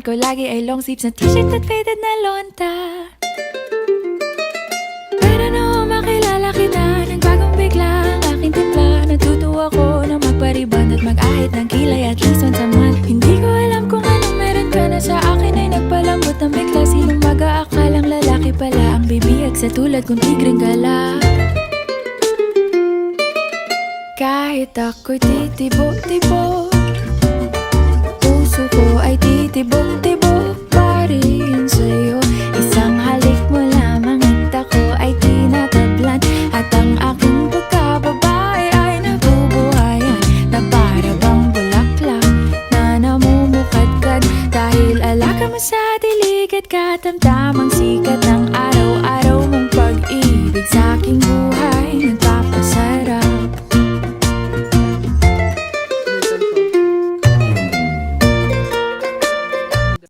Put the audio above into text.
ko lagi ay long sleeves na t-shirt at faded na lonta. Pero noong makilala kita, nagbagong bigla ang aking timpla. Natutuwa ko na magpariban at mag-ahit ng kilay at least once a month. Hindi ko alam kung anong meron ka na sa akin ay nagpalambot ng bigla. Sinong mag-aakalang lalaki pala ang bibihag sa tulad kong tigring gala. Kahit ako'y titibo-tibo, puso ko ay titibok-tibok pa rin sa'yo. Isang halik mo lamang at ako ay tinatablan, at ang aking pagkababae ay nabubuhayan na para bang bulaklak na namumukadkad. Dahil alaga mo sa dilig at katamtamang sikat ng araw-araw mong pag-ibig sa aking buhay.